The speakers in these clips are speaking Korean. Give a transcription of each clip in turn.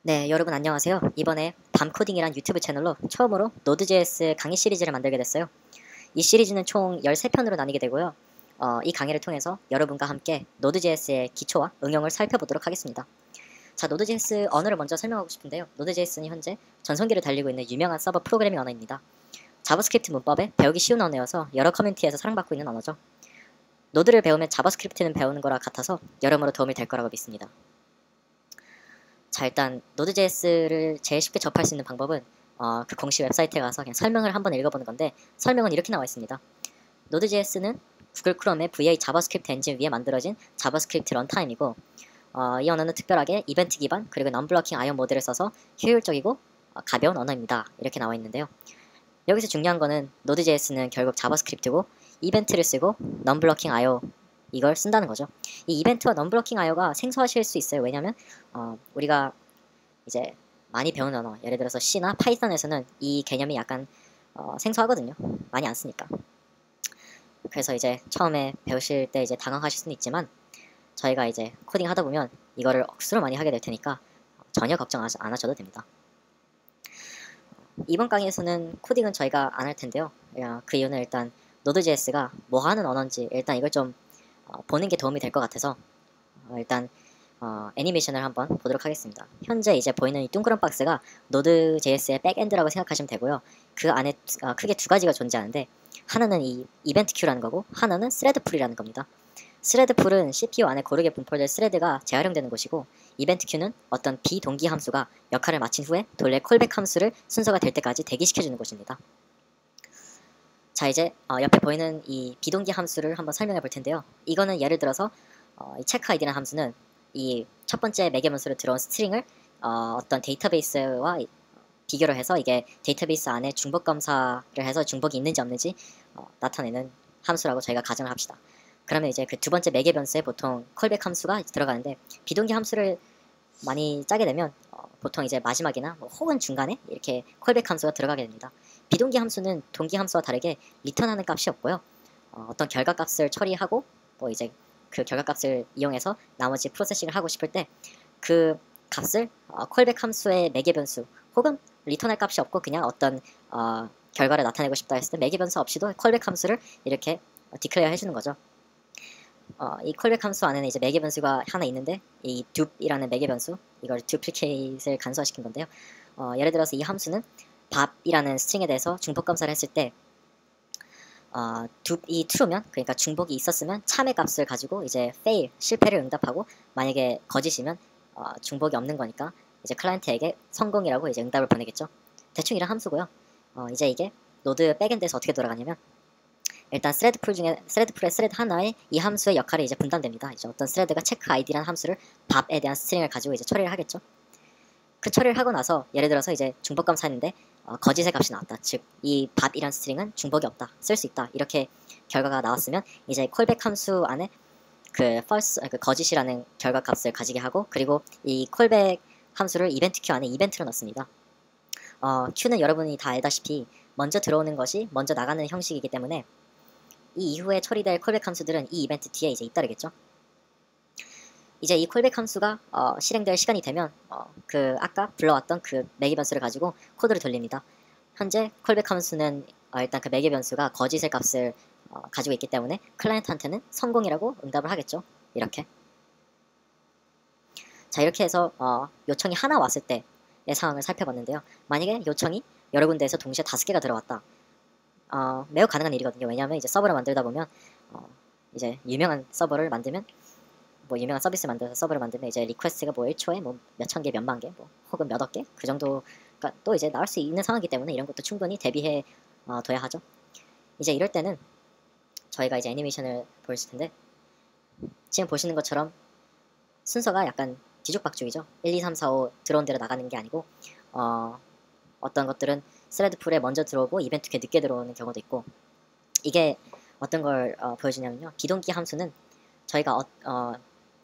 네, 여러분 안녕하세요. 이번에 밤코딩이란 유튜브 채널로 처음으로 노드.js 강의 시리즈를 만들게 됐어요. 이 시리즈는 총 13편으로 나뉘게 되고요. 이 강의를 통해서 여러분과 함께 노드.js의 기초와 응용을 살펴보도록 하겠습니다. 자, 노드.js 언어를 먼저 설명하고 싶은데요. 노드.js는 현재 전성기를 달리고 있는 유명한 서버 프로그래밍 언어입니다. 자바스크립트 문법에 배우기 쉬운 언어여서 여러 커뮤니티에서 사랑받고 있는 언어죠. 노드를 배우면 자바스크립트는 배우는 거라 같아서 여러모로 도움이 될 거라고 믿습니다. 자, 일단 노드.js를 제일 쉽게 접할 수 있는 방법은 그 공식 웹사이트에 가서 그냥 설명을 한번 읽어보는 건데, 설명은 이렇게 나와 있습니다. 노드.js는 구글 크롬의 VA 자바스크립트 엔진 위에 만들어진 자바스크립트 런타임이고, 이 언어는 특별하게 이벤트 기반 그리고 non-blocking IO 모드를 써서 효율적이고 가벼운 언어입니다. 이렇게 나와 있는데요. 여기서 중요한 거는 노드.js는 결국 자바스크립트고 이벤트를 쓰고 non-blocking IO 이걸 쓴다는 거죠. 이 이벤트와 non-blocking IO가 생소하실 수 있어요. 왜냐면 우리가 이제 많이 배운 언어, 예를 들어서 C나 파이썬에서는 이 개념이 약간 생소하거든요. 많이 안 쓰니까. 그래서 이제 처음에 배우실 때 이제 당황하실 수는 있지만, 저희가 이제 코딩 하다 보면 이거를 억수로 많이 하게 될 테니까 전혀 걱정 안 하셔도 됩니다. 이번 강의에서는 코딩은 저희가 안 할 텐데요. 그 이유는 일단 노드.js가 뭐 하는 언어인지 일단 이걸 좀 보는 게 도움이 될 것 같아서 일단 애니메이션을 한번 보도록 하겠습니다. 현재 이제 보이는 이 둥그런 박스가 노드.js의 백엔드라고 생각하시면 되고요. 그 안에 크게 두 가지가 존재하는데, 하나는 이 이벤트 큐라는 거고 하나는 스레드 풀이라는 겁니다. 스레드 풀은 CPU 안에 고르게 분포될 스레드가 재활용되는 곳이고, 이벤트 큐는 어떤 비동기 함수가 역할을 마친 후에 돌릴 콜백 함수를 순서가 될 때까지 대기시켜주는 곳입니다. 자, 이제 옆에 보이는 이 비동기 함수를 한번 설명해 볼 텐데요. 이거는 예를 들어서 이 체크 아이디라는 함수는 이 첫 번째 매개변수로 들어온 스트링을 어떤 데이터베이스와 비교를 해서 이게 데이터베이스 안에 중복 검사를 해서 중복이 있는지 없는지 나타내는 함수라고 저희가 가정을 합시다. 그러면 이제 그 두 번째 매개변수에 보통 콜백 함수가 들어가는데, 비동기 함수를 많이 짜게 되면 보통 이제 마지막이나 혹은 중간에 이렇게 콜백 함수가 들어가게 됩니다. 비동기 함수는 동기 함수와 다르게 리턴하는 값이 없고요. 어떤 결과값을 처리하고 이제 그 결과값을 이용해서 나머지 프로세싱을 하고 싶을 때 그 값을 콜백 함수의 매개변수 혹은 리턴할 값이 없고 그냥 어떤 결과를 나타내고 싶다 했을 때 매개변수 없이도 콜백 함수를 이렇게 디클레어 해주는 거죠. 이 콜백 함수 안에는 이제 매개변수가 하나 있는데, 이 dup이라는 매개변수, 이걸 duplicate을 간소화시킨 건데요. 예를 들어서 이 함수는 밥이라는 스트링에 대해서 중복 검사를 했을 때 dup이 true면, 그러니까 중복이 있었으면 참의 값을 가지고 이제 fail, 실패를 응답하고, 만약에 거짓이면 중복이 없는 거니까 이제 클라이언트에게 성공이라고 이제 응답을 보내겠죠. 대충 이런 함수고요. 이제 이게 노드 백엔드에서 어떻게 돌아가냐면, 일단 스레드 풀의 스레드 하나에 이 함수의 역할이 이제 분담됩니다. 이제 어떤 스레드가 체크 아이디라는 함수를 밥에 대한 스트링을 가지고 이제 처리를 하겠죠. 그 처리를 하고 나서 예를 들어서 이제 중복 검사했는데 거짓의 값이 나왔다. 즉 이 밥이란 스트링은 중복이 없다, 쓸 수 있다, 이렇게 결과가 나왔으면 이제 콜백 함수 안에 그 false, 그 거짓이라는 결과 값을 가지게 하고, 그리고 이 콜백 함수를 이벤트 큐 안에 이벤트로 넣습니다. 큐는 여러분이 다 알다시피 먼저 들어오는 것이 먼저 나가는 형식이기 때문에 이 이후에 처리될 콜백 함수들은 이 이벤트 뒤에 이제 잇따르겠죠. 이제 이 콜백 함수가 실행될 시간이 되면 그 아까 불러왔던 그 매개변수를 가지고 코드를 돌립니다. 현재 콜백 함수는 일단 그 매개변수가 거짓의 값을 가지고 있기 때문에 클라이언트한테는 성공이라고 응답을 하겠죠. 이렇게. 자, 이렇게 해서 요청이 하나 왔을 때의 상황을 살펴봤는데요. 만약에 요청이 여러 군데에서 동시에 5개가 들어왔다. 매우 가능한 일이거든요. 왜냐하면 이제 서버를 만들다 보면 이제 유명한 서버를 만들면, 유명한 서비스 만들어서 서버를 만들면 이제 리퀘스트가 1초에 몇천 개, 몇만 개, 혹은 몇억 개, 그 정도가 또 이제 나올 수 있는 상황이기 때문에 이런 것도 충분히 대비해 둬야 하죠. 이제 이럴 때는 저희가 이제 애니메이션을 보실 텐데, 지금 보시는 것처럼 순서가 약간 뒤죽박죽이죠. 1, 2, 3, 4, 5 들어온 대로 나가는 게 아니고 어떤 것들은 스레드 풀에 먼저 들어오고 이벤트 꽤 늦게 들어오는 경우도 있고, 이게 어떤 걸 보여주냐면요. 비동기 함수는 저희가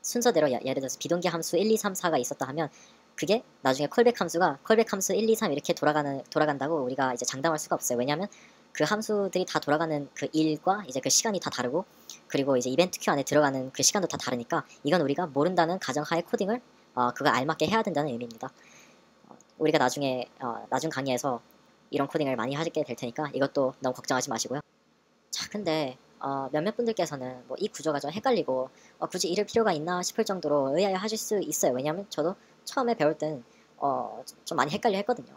순서대로 예를 들어서 비동기 함수 1, 2, 3, 4가 있었다 하면 그게 나중에 콜백 함수가 콜백 함수 1, 2, 3 이렇게 돌아간다고 우리가 이제 장담할 수가 없어요. 왜냐하면 그 함수들이 다 돌아가는 그 일과 이제 그 시간이 다 다르고, 그리고 이제 이벤트 큐 안에 들어가는 그 시간도 다 다르니까 이건 우리가 모른다는 가정하에 코딩을 그거 알맞게 해야 된다는 의미입니다. 우리가 나중에 나중 강의에서 이런 코딩을 많이 하게 될 테니까 이것도 너무 걱정하지 마시고요. 자, 근데 몇몇 분들께서는 뭐 이 구조가 좀 헷갈리고 굳이 이럴 필요가 있나 싶을 정도로 의아해 하실 수 있어요. 왜냐하면 저도 처음에 배울 때는 좀 많이 헷갈려 했거든요.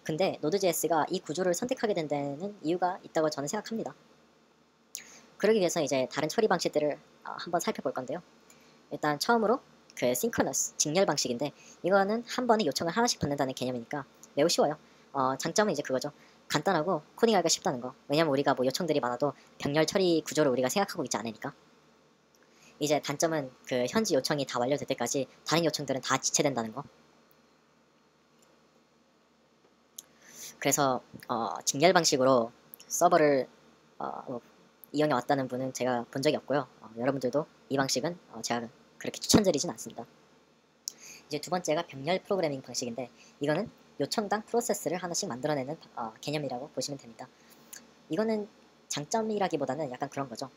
근데 Node.js가 이 구조를 선택하게 된 데는 이유가 있다고 저는 생각합니다. 그러기 위해서 이제 다른 처리 방식들을 한번 살펴볼 건데요. 일단 처음으로 그 synchronous 직렬 방식인데 이거는 한 번에 요청을 하나씩 받는다는 개념이니까 매우 쉬워요. 장점은 이제 그거죠. 간단하고 코딩하기가 쉽다는 거. 왜냐면 우리가 뭐 요청들이 많아도 병렬 처리 구조를 우리가 생각하고 있지 않으니까. 이제 단점은 그 현지 요청이 다 완료될 때까지 다른 요청들은 다 지체된다는 거. 그래서 직렬 방식으로 서버를 이용해 왔다는 분은 제가 본 적이 없고요. 여러분들도 이 방식은 제가 그렇게 추천드리진 않습니다. 이제 두 번째가 병렬 프로그래밍 방식인데 이거는 요청당 프로세스를 하나씩 만들어내는 개념이라고 보시면 됩니다. 이거는 장점이라기보다는 약간 그런 거죠.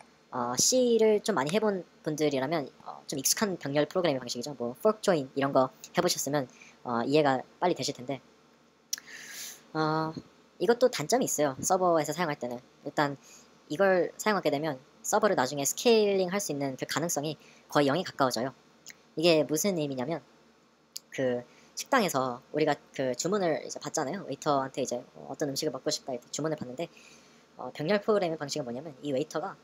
C를 좀 많이 해본 분들이라면 좀 익숙한 병렬 프로그래밍 방식이죠. 뭐 fork join 이런 거 해보셨으면 이해가 빨리 되실 텐데 이것도 단점이 있어요. 서버에서 사용할 때는 일단 이걸 사용하게 되면 서버를 나중에 스케일링 할 수 있는 그 가능성이 거의 0에 가까워져요. 이게 무슨 의미냐면 그 식당에서 우리가 그 주문을 이제 받잖아요. 웨이터한테 이제 어떤 음식을 먹고 싶다 이렇게 주문을 받는데 병렬 프로그래밍 방식은 뭐냐면 이 웨이터가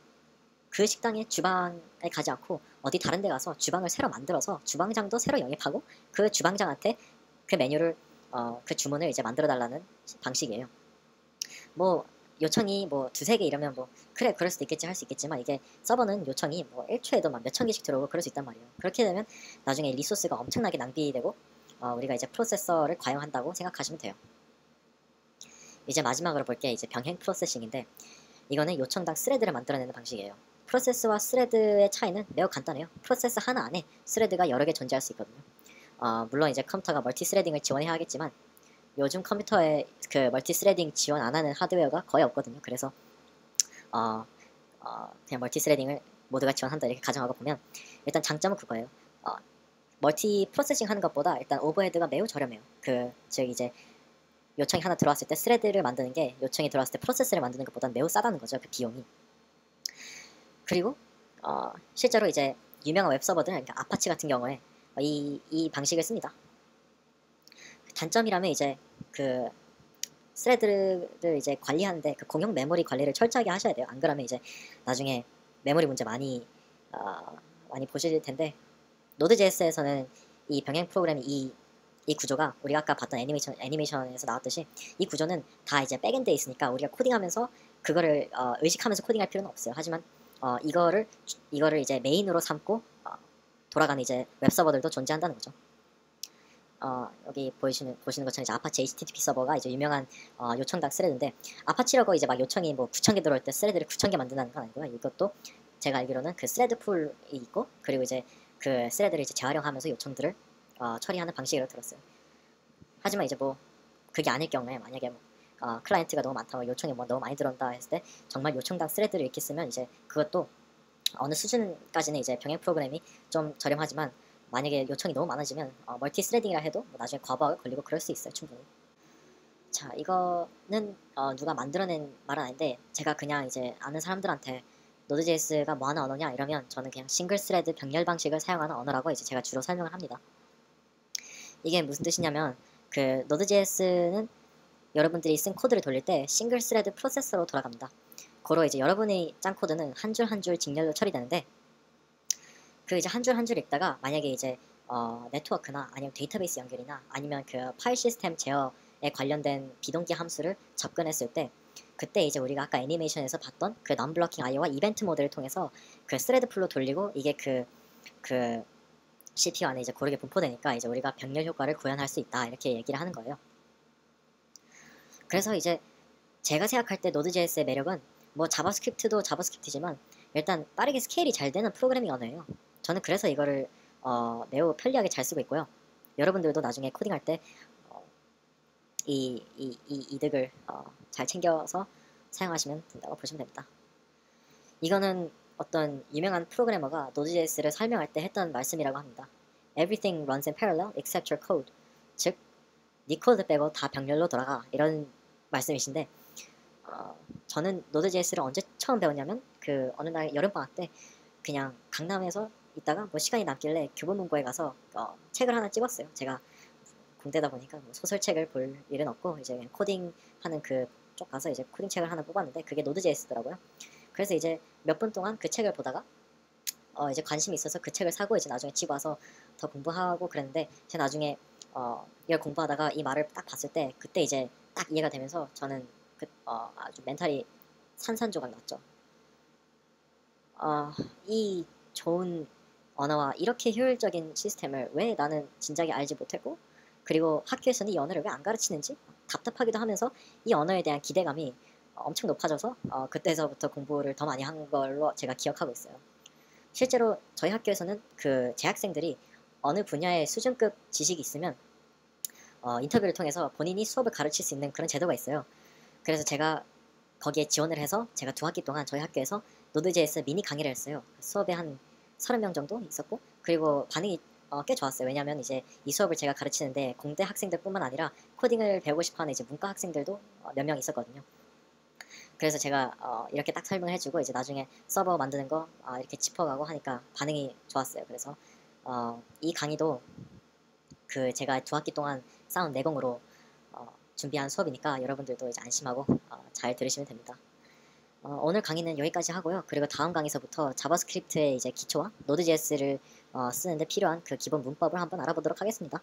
그 식당의 주방에 가지 않고 어디 다른 데 가서 주방을 새로 만들어서 주방장도 새로 영입하고 그 주방장한테 그 메뉴를 그 주문을 이제 만들어 달라는 방식이에요. 뭐 요청이 뭐 두세 개 이러면 뭐 그래 그럴 수도 있겠지 할 수 있겠지만 이게 서버는 요청이 뭐 1초에도 막 몇천 개씩 들어오고 그럴 수 있단 말이에요. 그렇게 되면 나중에 리소스가 엄청나게 낭비되고 우리가 이제 프로세서를 과용한다고 생각하시면 돼요. 이제 마지막으로 볼 게 이제 병행 프로세싱인데 이거는 요청당 스레드를 만들어내는 방식이에요. 프로세스와 스레드의 차이는 매우 간단해요. 프로세스 하나 안에 스레드가 여러 개 존재할 수 있거든요. 물론 이제 컴퓨터가 멀티 스레딩을 지원해야 하겠지만 요즘 컴퓨터에 그 멀티 스레딩 지원 안 하는 하드웨어가 거의 없거든요. 그래서 그냥 멀티 스레딩을 모두가 지원한다 이렇게 가정하고 보면 일단 장점은 그거예요. 멀티 프로세싱 하는 것보다 일단 오버헤드가 매우 저렴해요. 즉 이제 요청이 하나 들어왔을 때 스레드를 만드는 게 요청이 들어왔을 때 프로세스를 만드는 것보다 매우 싸다는 거죠. 그 비용이. 그리고 실제로 이제 유명한 웹서버들은 그러니까 아파치 같은 경우에 이 방식을 씁니다. 단점이라면 이제 그 스레드를 이제 관리하는데 그 공용 메모리 관리를 철저하게 하셔야 돼요. 안 그러면 이제 나중에 메모리 문제 많이 보실 텐데 Node.js에서는 이 병행 프로그램 이 구조가 우리가 아까 봤던 애니메이션에서 나왔듯이 이 구조는 다 이제 백엔드에 있으니까 우리가 코딩하면서 그거를 의식하면서 코딩할 필요는 없어요. 하지만 이거를 이제 메인으로 삼고 돌아가는 이제 웹서버들도 존재한다는 거죠. 여기 보시는 것처럼 이제 아파치 HTTP 서버가 이제 유명한 요청당 스레드인데 아파치라고 이제 막 요청이 뭐 9,000개 들어올 때 스레드를 9,000개 만든다는 건 아니고요. 이것도 제가 알기로는 그 스레드 풀이 있고 그리고 이제 그 스레드를 이제 재활용하면서 요청들을 처리하는 방식으로 들었어요. 하지만 이제 뭐 그게 아닐 경우에 만약에 뭐 클라이언트가 너무 많다, 요청이 뭐 너무 많이 들어온다 했을 때 정말 요청당 스레드를 이렇게 쓰면 이제 그것도 어느 수준까지는 이제 병행 프로그램이 좀 저렴하지만 만약에 요청이 너무 많아지면 멀티 스레딩이라 해도 뭐 나중에 과부하가 걸리고 그럴 수 있어요. 충분히. 자, 이거는 누가 만들어낸 말은 아닌데 제가 그냥 이제 아는 사람들한테 Node.js가 뭐 하는 언어냐 이러면 저는 그냥 싱글 스레드 병렬 방식을 사용하는 언어라고 이제 제가 주로 설명을 합니다. 이게 무슨 뜻이냐면 그 Node.js는 여러분들이 쓴 코드를 돌릴 때 싱글 스레드 프로세서로 돌아갑니다. 고로 이제 여러분의 짠 코드는 한 줄 한 줄 직렬로 처리되는데 그 이제 한 줄 한 줄 읽다가 만약에 이제 네트워크나 아니면 데이터베이스 연결이나 아니면 그 파일 시스템 제어에 관련된 비동기 함수를 접근했을 때 그때 이제 우리가 아까 애니메이션에서 봤던 그 non-blocking IO와 이벤트 모드를 통해서 그 스레드 풀로 돌리고 이게 그 CPU 안에 이제 고르게 분포되니까 이제 우리가 병렬 효과를 구현할 수 있다 이렇게 얘기를 하는 거예요. 그래서 이제 제가 생각할 때 Node.js의 매력은 뭐 자바스크립트도 자바스크립트지만 일단 빠르게 스케일이 잘 되는 프로그래밍 언어예요. 저는 그래서 이거를 매우 편리하게 잘 쓰고 있고요. 여러분들도 나중에 코딩할 때 이 이득을 잘 챙겨서 사용하시면 된다고 보시면 됩니다. 이거는 어떤 유명한 프로그래머가 Node.js를 설명할 때 했던 말씀이라고 합니다. Everything runs in parallel except your code. 즉 네 코드 빼고 다 병렬로 돌아가 이런 말씀이신데 저는 노드.js를 언제 처음 배웠냐면 그 어느 날 여름방학 때 그냥 강남에서 있다가 뭐 시간이 남길래 교보문고에 가서 책을 하나 찍었어요. 제가 공대다 보니까 뭐 소설책을 볼 일은 없고 이제 그냥 코딩하는 그쪽 가서 이제 코딩책을 하나 뽑았는데 그게 노드.js더라고요. 그래서 이제 몇 분 동안 그 책을 보다가 이제 관심이 있어서 그 책을 사고 이제 나중에 집 와서 더 공부하고 그랬는데 제가 나중에 이걸 공부하다가 이 말을 딱 봤을 때 그때 이제 딱 이해가 되면서 저는 아주 멘탈이 산산조각 났죠. 이 좋은 언어와 이렇게 효율적인 시스템을 왜 나는 진작에 알지 못했고 그리고 학교에서는 이 언어를 왜 안 가르치는지 답답하기도 하면서 이 언어에 대한 기대감이 엄청 높아져서 그때서부터 공부를 더 많이 한 걸로 제가 기억하고 있어요. 실제로 저희 학교에서는 그 재학생들이 어느 분야의 수준급 지식이 있으면 인터뷰를 통해서 본인이 수업을 가르칠 수 있는 그런 제도가 있어요. 그래서 제가 거기에 지원을 해서 제가 2학기 동안 저희 학교에서 노드.js 미니 강의를 했어요. 수업에 한 30명 정도 있었고 그리고 반응이 꽤 좋았어요. 왜냐하면 이제 이 수업을 제가 가르치는데 공대 학생들뿐만 아니라 코딩을 배우고 싶어하는 이제 문과 학생들도 몇 명 있었거든요. 그래서 제가 이렇게 딱 설명을 해주고 이제 나중에 서버 만드는 거 이렇게 짚어가고 하니까 반응이 좋았어요. 그래서 이 강의도 그 제가 2학기 동안 쌓은 내공으로 준비한 수업이니까 여러분들도 이제 안심하고 잘 들으시면 됩니다. 오늘 강의는 여기까지 하고요. 그리고 다음 강의서부터 자바스크립트의 이제 기초와 노드.js를 쓰는데 필요한 그 기본 문법을 한번 알아보도록 하겠습니다.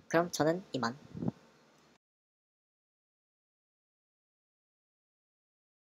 그럼 저는 이만.